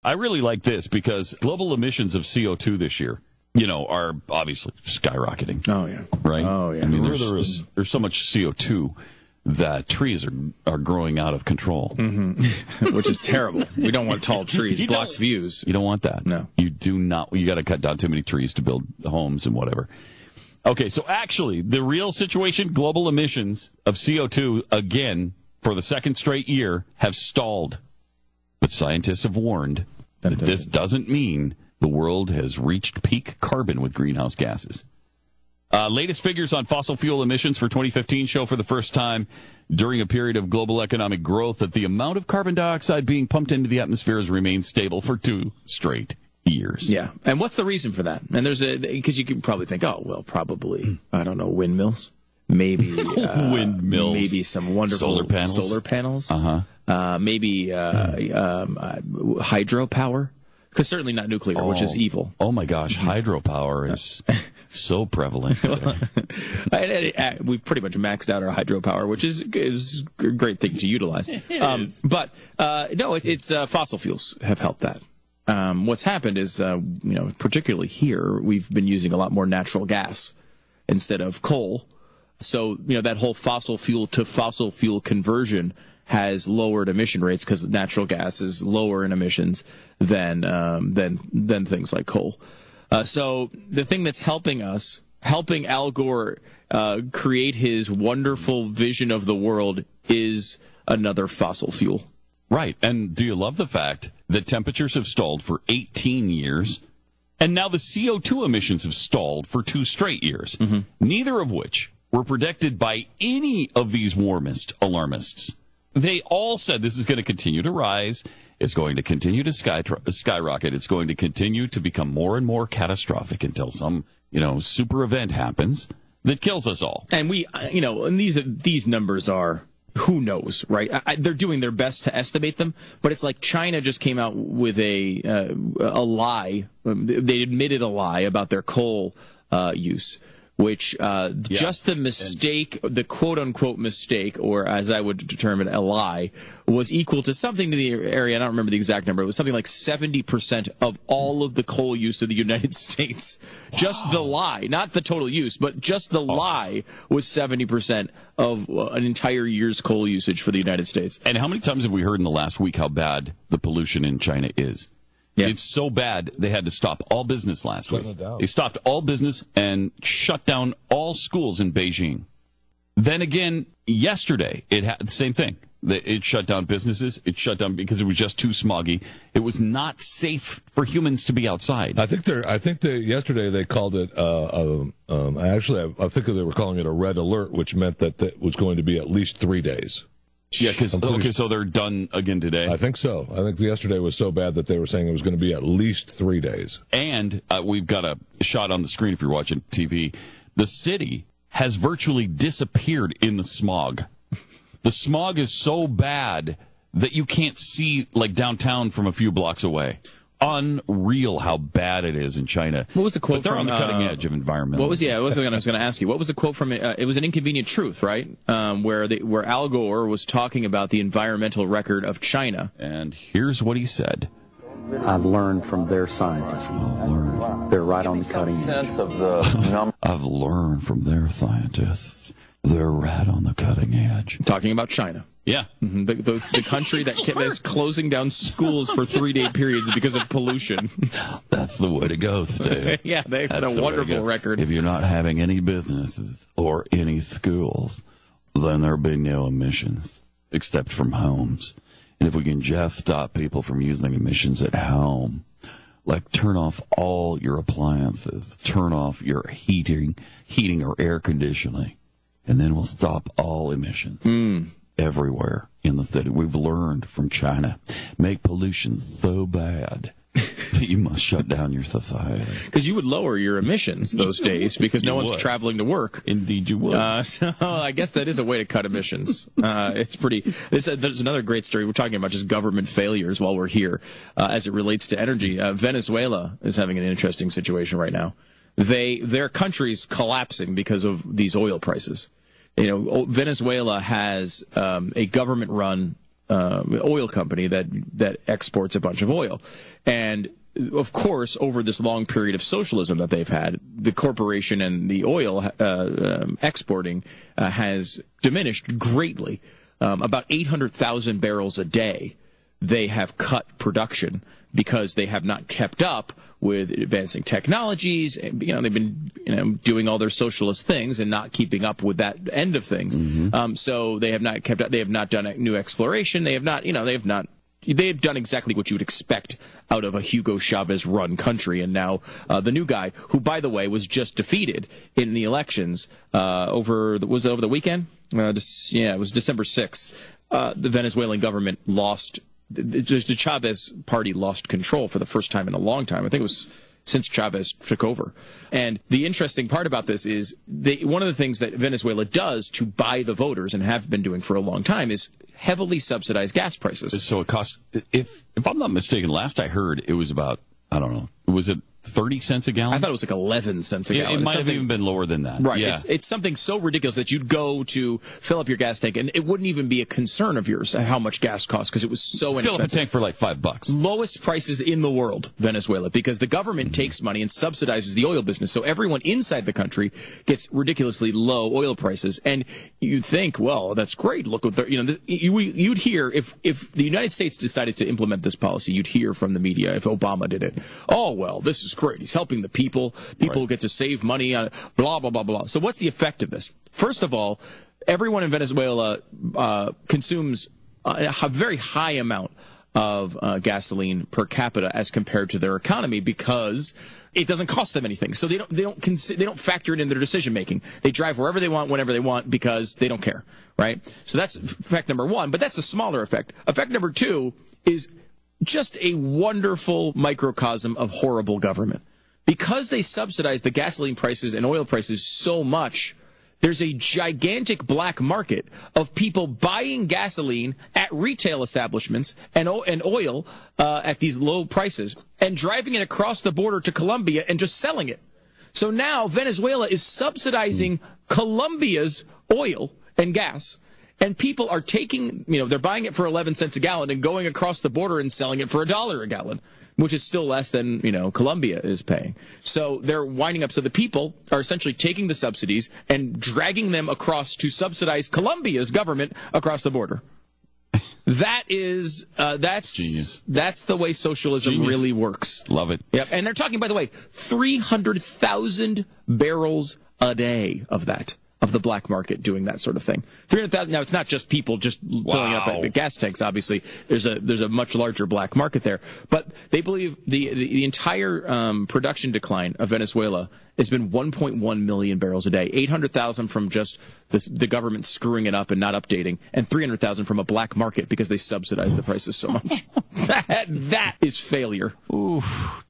I really like this because global emissions of CO2 this year, are obviously skyrocketing. Oh, yeah. Right? Oh, yeah. I mean, there's so much CO2 that trees are growing out of control. Mm-hmm. Which is terrible. We don't want tall trees. Blocks views. You don't want that. No. You do not. You got to cut down too many trees to build homes and whatever. Okay, so actually, the real situation, global emissions of CO2, again, for the second straight year, have stalled. But scientists have warned that this doesn't mean the world has reached peak carbon with greenhouse gases. Latest figures on fossil fuel emissions for 2015 show for the first time during a period of global economic growth that the amount of carbon dioxide being pumped into the atmosphere has remained stable for 2 straight years. Yeah. And what's the reason for that? And because you could probably think, probably, I don't know, windmills. Maybe windmills. Maybe some wonderful solar panels. Maybe hydropower. Because certainly not nuclear, which is evil. Oh, my gosh. Hydropower is so prevalent today. We've pretty much maxed out our hydropower, which is a great thing to utilize. But it's fossil fuels have helped that. What's happened is, particularly here, we've been using a lot more natural gas instead of coal. So, that whole fossil fuel to fossil fuel conversion has lowered emission rates because natural gas is lower in emissions than things like coal. So the thing that's helping Al Gore create his wonderful vision of the world is another fossil fuel. Right. And do you love the fact that temperatures have stalled for 18 years, and now the CO2 emissions have stalled for 2 straight years, neither of which were predicted by any of these warmist alarmists. They all said this is going to continue to rise. It's going to continue to skyrocket. It's going to continue to become more and more catastrophic until some, super event happens that kills us all. And and these numbers are, who knows, right? They're doing their best to estimate them, but it's like China just came out with a lie. They admitted a lie about their coal use. Which just the mistake, the quote-unquote mistake, or as I would determine, a lie, was equal to something to the area, I don't remember the exact number, it was something like 70% of all of the coal use of the United States. Wow. Just the lie, not the total use, but just the lie was 70% of an entire year's coal usage for the United States. And how many times have we heard in the last week how bad the pollution in China is? Yeah. It's so bad, they had to stop all business last week. They stopped all business and shut down all schools in Beijing. Then again, yesterday, it had the same thing. It shut down businesses. It shut down because it was just too smoggy. It was not safe for humans to be outside. I think yesterday they called it, I think they were calling it a red alert, which meant that it was going to be at least 3 days. Yeah, so they're done again today? I think so. I think yesterday was so bad that they were saying it was going to be at least 3 days. And we've got a shot on the screen if you're watching TV. The city has virtually disappeared in the smog. The smog is so bad that you can't see like downtown from a few blocks away. Unreal how bad it is in China. What was the quote but they're from, on the cutting edge of environmental. I was going to ask you. What was the quote from? It was an Inconvenient Truth, right? Where Al Gore was talking about the environmental record of China. And here's what he said. I've learned from their scientists. They're right on the cutting edge. I've learned from their scientists. They're right on the cutting edge. Talking about China. Yeah. Mm-hmm. The country that is closing down schools for 3-day periods because of pollution. That's the way to go, Steve. Yeah, they've got a wonderful record. If you're not having any businesses or any schools, then there'll be no emissions, except from homes. And if we can just stop people from using emissions at home, like turn off all your appliances, turn off your heating or air conditioning, and then we'll stop all emissions. Everywhere in the city. We've learned from China. Make pollution so bad that you must shut down your society. Because you would lower your emissions those days because no one's traveling to work. Indeed you would. So I guess that is a way to cut emissions. It's pretty... There's another great story. We're talking about just government failures while we're here as it relates to energy. Venezuela is having an interesting situation right now. Their country's collapsing because of these oil prices. Venezuela has a government-run oil company that exports a bunch of oil. And of course, over this long period of socialism that they've had, the corporation and the oil exporting has diminished greatly. About 800,000 barrels a day they have cut production because they have not kept up with advancing technologies. They've been doing all their socialist things and not keeping up with that end of things. So they have not kept up. They have not done new exploration. They have not. They have done exactly what you would expect out of a Hugo Chavez-run country. And now the new guy, who, by the way, was just defeated in the elections over the weekend? It was December 6th. The Venezuelan government lost. The Chavez party lost control for the first time in a long time. I think it was since Chavez took over. And the interesting part about this is one of the things that Venezuela does to buy the voters, and have been doing for a long time, is heavily subsidize gas prices. So it costs, if I'm not mistaken, last I heard it was about, I don't know, was it 30 cents a gallon? I thought it was like 11 cents a gallon. It might have even been lower than that. Right. Yeah. It's something so ridiculous that you'd go to fill up your gas tank, and it wouldn't even be a concern of yours how much gas costs, because it was so inexpensive. Fill up a tank for like $5. Lowest prices in the world, Venezuela, because the government takes money and subsidizes the oil business. So everyone inside the country gets ridiculously low oil prices. And you'd think, well, that's great. Look what you'd hear if the United States decided to implement this policy, you'd hear from the media if Obama did it. Oh, well, this is great. He's helping the people. People get to save money on blah, blah, blah, blah. So what's the effect of this? First of all, everyone in Venezuela consumes a very high amount of gasoline per capita as compared to their economy, because it doesn't cost them anything. So they don't factor it in their decision making. They drive wherever they want, whenever they want, because they don't care, right? So that's effect number one, but that's a smaller effect. Effect number two is just a wonderful microcosm of horrible government. Because they subsidize the gasoline prices and oil prices so much, there's a gigantic black market of people buying gasoline at retail establishments and oil at these low prices and driving it across the border to Colombia and just selling it. So now Venezuela is subsidizing Colombia's oil and gas. And people are taking, they're buying it for 11 cents a gallon and going across the border and selling it for $1 a gallon, which is still less than, Colombia is paying. So they're winding up. So the people are essentially taking the subsidies and dragging them across to subsidize Colombia's government across the border. That's genius. That's the way socialism really works. Love it. Yep. And they're talking, by the way, 300,000 barrels a day of that. Of the black market doing that sort of thing. 300,000. Now, it's not just people just filling up at gas tanks. Obviously, there's a much larger black market there. But they believe the entire production decline of Venezuela has been 1.1 million barrels a day. 800,000 from just the government screwing it up and not updating, and 300,000 from a black market because they subsidize the prices so much. That is failure. Oof.